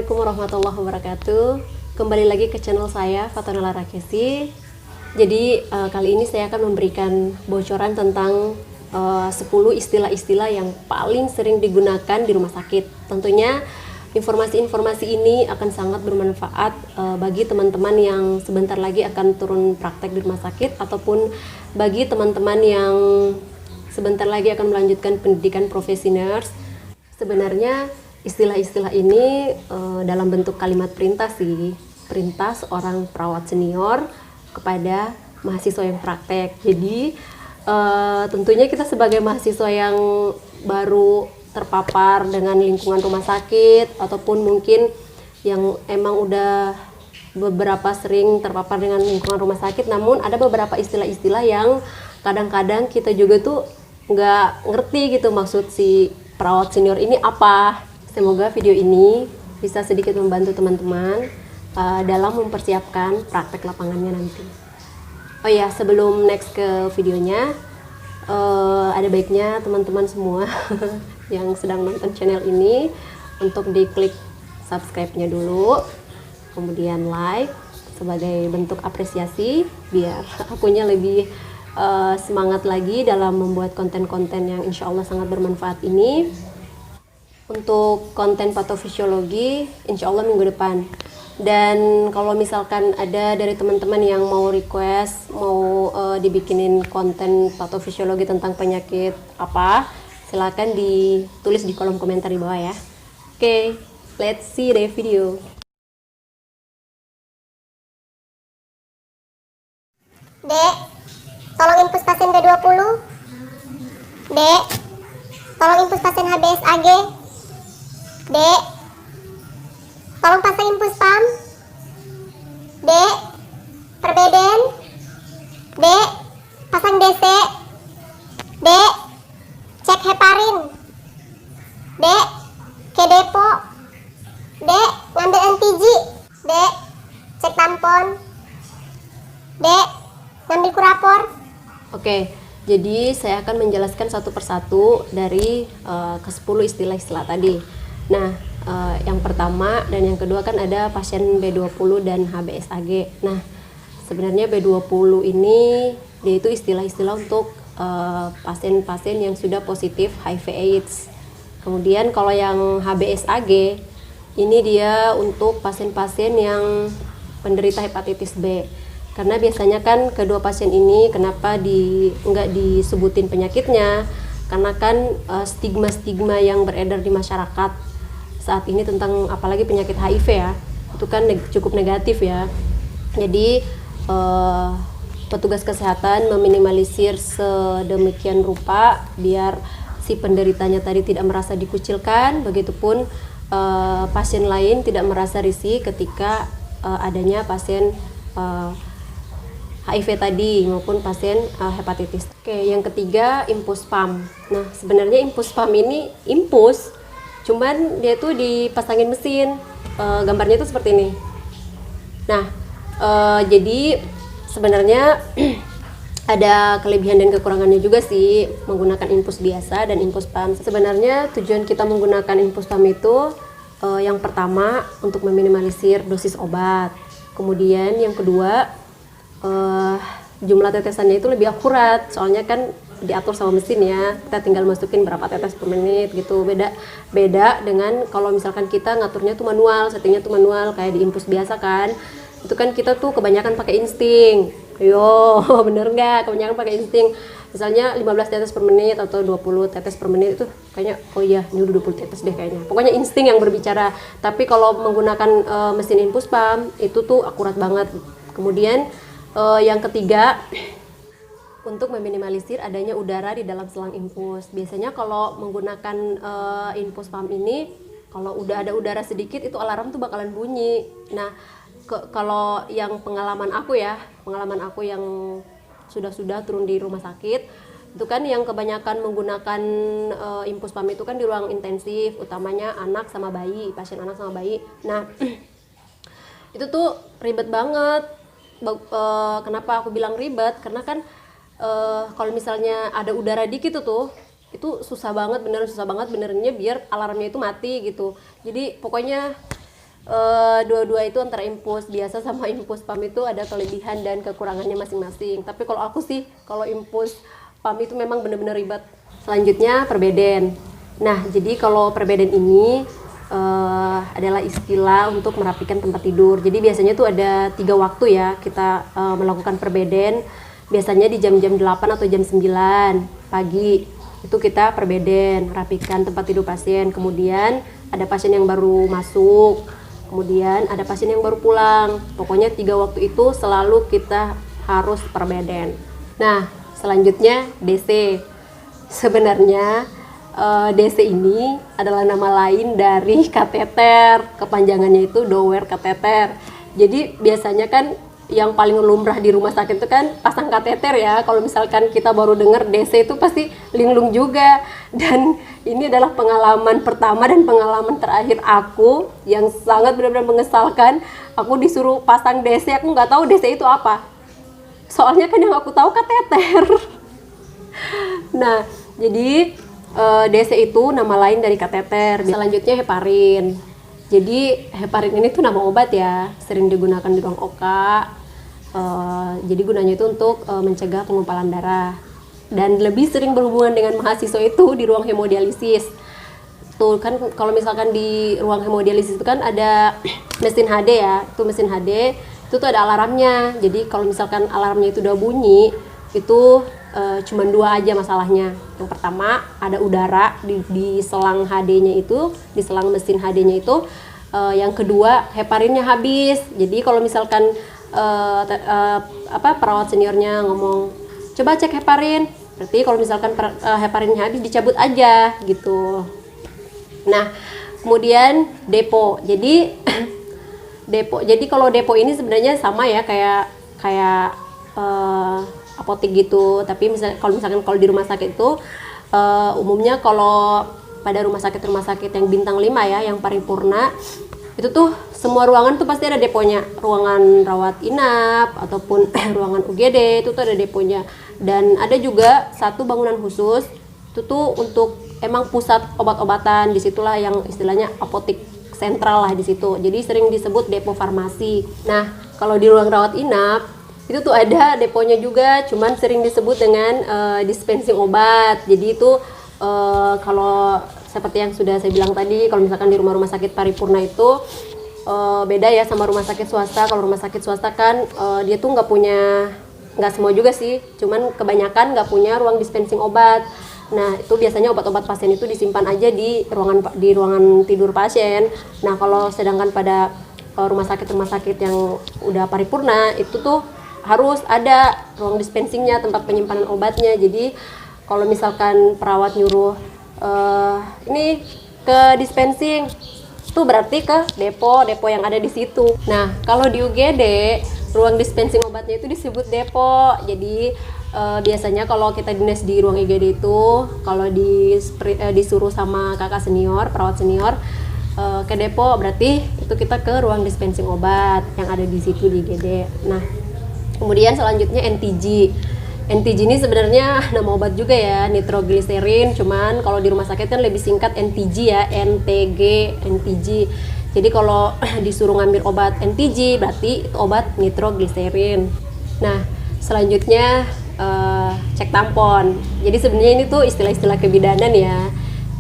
Assalamualaikum warahmatullahi wabarakatuh. Kembali lagi ke channel saya, Fatonella Rakesi. Jadi kali ini saya akan memberikan bocoran tentang 10 istilah-istilah yang paling sering digunakan di rumah sakit. Tentunya informasi-informasi ini akan sangat bermanfaat bagi teman-teman yang sebentar lagi akan turun praktek di rumah sakit, ataupun bagi teman-teman yang sebentar lagi akan melanjutkan pendidikan profesi nurse. Sebenarnya istilah-istilah ini dalam bentuk kalimat perintah sih, perintah seorang perawat senior kepada mahasiswa yang praktek. Jadi tentunya kita sebagai mahasiswa yang baru terpapar dengan lingkungan rumah sakit, ataupun mungkin yang emang udah beberapa sering terpapar dengan lingkungan rumah sakit, namun ada beberapa istilah-istilah yang kadang-kadang kita juga tuh nggak ngerti gitu maksud si perawat senior ini apa. Semoga video ini bisa sedikit membantu teman-teman dalam mempersiapkan praktek lapangannya nanti. Oh ya, sebelum next ke videonya, ada baiknya teman-teman semua yang sedang nonton channel ini untuk diklik subscribe-nya dulu, kemudian like sebagai bentuk apresiasi biar akunya lebih semangat lagi dalam membuat konten-konten yang insya Allah sangat bermanfaat ini. Untuk konten patofisiologi insya Allah minggu depan. Dan kalau misalkan ada dari teman-teman yang mau request, mau dibikinin konten patofisiologi tentang penyakit apa, silakan ditulis di kolom komentar di bawah ya. Oke, let's see the video. Dek, tolong infus pasien B20. Dek, tolong infus pasien HBsAg. Dek, tolong pasang infus PAM. Dek, perbeden. Dek, pasang DC. Dek, cek heparin. Dek, ke depo. Dek, ngambil NTG. Dek, cek tampon. Dek, ngambil kurapor. Oke, jadi saya akan menjelaskan satu persatu dari ke-10 istilah-istilah tadi. Nah, yang pertama dan yang kedua kan ada pasien B20 dan HBsAg. Nah, sebenarnya B20 ini dia itu istilah-istilah untuk pasien-pasien yang sudah positif HIV/AIDS. Kemudian kalau yang HBsAg ini dia untuk pasien-pasien yang penderita hepatitis B. Karena biasanya kan kedua pasien ini kenapa nggak disebutin penyakitnya? Karena kan stigma-stigma yang beredar di masyarakat saat ini tentang apalagi penyakit HIV ya, itu kan cukup negatif ya. Jadi petugas kesehatan meminimalisir sedemikian rupa biar si penderitanya tadi tidak merasa dikucilkan, begitupun pasien lain tidak merasa risih ketika adanya pasien HIV tadi maupun pasien hepatitis. Oke, yang ketiga infus PAM. Nah, sebenarnya infus PAM ini infus, cuman dia tuh dipasangin mesin. Gambarnya itu seperti ini. Nah, jadi sebenarnya ada kelebihan dan kekurangannya juga sih menggunakan infus biasa dan infus PAM. Sebenarnya tujuan kita menggunakan infus PAM itu yang pertama untuk meminimalisir dosis obat. Kemudian yang kedua, jumlah tetesannya itu lebih akurat, soalnya kan diatur sama mesin ya, kita tinggal masukin berapa tetes per menit gitu. Beda dengan kalau misalkan kita ngaturnya tuh manual, settingnya tuh manual kayak di infus biasa kan, itu kan kita tuh kebanyakan pakai insting. Yo, bener nggak? Kebanyakan pakai insting, misalnya 15 tetes per menit atau 20 tetes per menit, itu kayaknya oh iya ini udah 20 tetes deh kayaknya, pokoknya insting yang berbicara. Tapi kalau menggunakan mesin infus PAM itu tuh akurat banget. Kemudian yang ketiga, untuk meminimalisir adanya udara di dalam selang infus. Biasanya kalau menggunakan infus PAM ini, kalau udah ada udara sedikit itu alarm tuh bakalan bunyi. Nah, kalau yang pengalaman aku yang sudah turun di rumah sakit, itu kan yang kebanyakan menggunakan infus PAM itu kan di ruang intensif, utamanya anak sama bayi, pasien anak sama bayi. Nah, itu tuh ribet banget. Kenapa aku bilang ribet? Karena kan kalau misalnya ada udara dikit tuh itu susah banget benernya biar alarmnya itu mati gitu. Jadi pokoknya dua-dua itu antara infus biasa sama infus pam itu ada kelebihan dan kekurangannya masing-masing. Tapi kalau aku sih, kalau infus pam itu memang benar-benar ribet. Selanjutnya perbeden. Nah, jadi kalau perbeden ini adalah istilah untuk merapikan tempat tidur. Jadi biasanya tuh ada 3 waktu ya kita melakukan perbeden. Biasanya di jam-jam 8 atau jam 9 pagi itu kita perbeden, rapikan tempat tidur pasien. Kemudian ada pasien yang baru masuk, kemudian ada pasien yang baru pulang. Pokoknya 3 waktu itu selalu kita harus perbeden. Nah, selanjutnya DC. Sebenarnya DC ini adalah nama lain dari kateter. Kepanjangannya itu dower kateter. Jadi biasanya kan yang paling lumrah di rumah sakit itu kan pasang kateter ya. Kalau misalkan kita baru dengar DC itu pasti linglung juga. Dan ini adalah pengalaman pertama dan pengalaman terakhir aku yang sangat benar-benar mengesalkan. Aku disuruh pasang DC, aku nggak tahu DC itu apa. Soalnya kan yang aku tahu kateter. Nah, jadi DC itu nama lain dari kateter. Selanjutnya heparin. Jadi heparin ini tuh nama obat ya, sering digunakan di ruang OK. Jadi gunanya itu untuk mencegah pengumpalan darah. Dan lebih sering berhubungan dengan mahasiswa itu di ruang hemodialisis. Tuh kan kalau misalkan di ruang hemodialisis itu kan ada mesin HD ya. Itu mesin HD itu tuh ada alarmnya. Jadi kalau misalkan alarmnya itu udah bunyi, itu cuman 2 aja masalahnya. Yang pertama ada udara di selang HD-nya itu, di selang mesin HD-nya itu. Yang kedua heparinnya habis. Jadi kalau misalkan perawat seniornya ngomong coba cek heparin, berarti kalau misalkan heparinnya habis dicabut aja gitu. Nah, kemudian depo. Jadi depo. Jadi kalau depo ini sebenarnya sama ya kayak apotek gitu. Tapi kalau misalkan di rumah sakit itu umumnya kalau pada rumah sakit yang bintang 5 ya, yang paripurna, itu tuh semua ruangan tuh pasti ada deponya. Ruangan rawat inap ataupun ruangan UGD itu tuh ada deponya. Dan ada juga satu bangunan khusus itu tuh untuk emang pusat obat-obatan. Disitulah yang istilahnya apotek sentral lah di situ. Jadi sering disebut depo farmasi. Nah, kalau di ruang rawat inap itu tuh ada deponya juga, cuman sering disebut dengan dispensing obat. Jadi itu kalau seperti yang sudah saya bilang tadi, kalau misalkan di rumah-rumah sakit paripurna itu beda ya sama rumah sakit swasta. Kalau rumah sakit swasta kan dia tuh nggak semua juga sih, cuman kebanyakan nggak punya ruang dispensing obat. Nah, itu biasanya obat-obat pasien itu disimpan aja di ruangan tidur pasien. Nah, kalau sedangkan pada rumah sakit yang udah paripurna itu tuh harus ada ruang dispensingnya, tempat penyimpanan obatnya. Jadi kalau misalkan perawat nyuruh ini ke dispensing, itu berarti ke depo yang ada di situ. Nah, kalau di UGD ruang dispensing obatnya itu disebut depo. Jadi biasanya kalau kita dinas di ruang IGD itu, kalau disuruh sama kakak senior, perawat senior ke depo, berarti itu kita ke ruang dispensing obat yang ada di situ di IGD. Nah, kemudian selanjutnya NTG. NTG ini sebenarnya nama obat juga ya, nitrogliserin, cuman kalau di rumah sakit kan lebih singkat NTG ya, NTG. Jadi kalau disuruh ngambil obat NTG berarti itu obat nitrogliserin. Nah, selanjutnya cek tampon. Jadi sebenarnya ini tuh istilah-istilah kebidanan ya,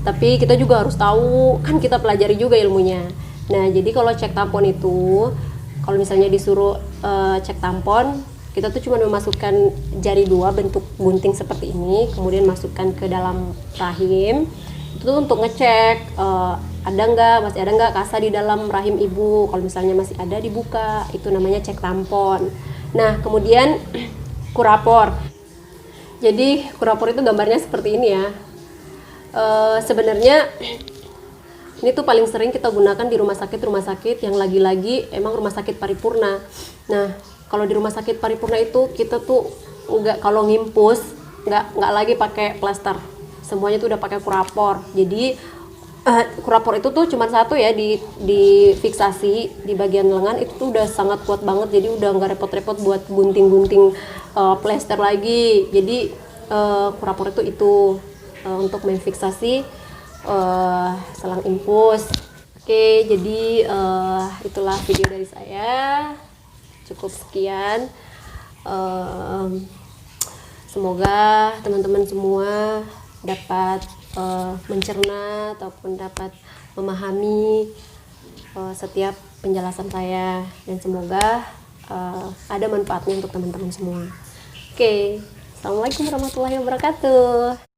tapi kita juga harus tahu, kan kita pelajari juga ilmunya. Nah, jadi kalau cek tampon itu, kalau misalnya disuruh cek tampon, kita tuh cuma memasukkan jari 2 bentuk gunting seperti ini, kemudian masukkan ke dalam rahim. Itu tuh untuk ngecek masih ada nggak kasa di dalam rahim ibu. Kalau misalnya masih ada, dibuka. Itu namanya cek tampon. Nah, kemudian kurapor. Jadi kurapor itu gambarnya seperti ini ya. Sebenarnya ini tuh paling sering kita gunakan di rumah sakit yang lagi-lagi emang rumah sakit paripurna. Nah, kalau di rumah sakit paripurna itu kita tuh kalau ngimpus nggak lagi pakai plester, semuanya tuh udah pakai kurapor. Jadi kurapor itu tuh cuma satu ya, di fiksasi di bagian lengan itu tuh udah sangat kuat banget. Jadi udah nggak repot-repot buat gunting-gunting plester lagi. Jadi kurapor itu untuk memfiksasi selang infus. Oke, jadi itulah video dari saya. Cukup sekian. Semoga teman-teman semua dapat mencerna ataupun dapat memahami setiap penjelasan saya, dan semoga ada manfaatnya untuk teman-teman semua. Oke, assalamualaikum warahmatullahi wabarakatuh.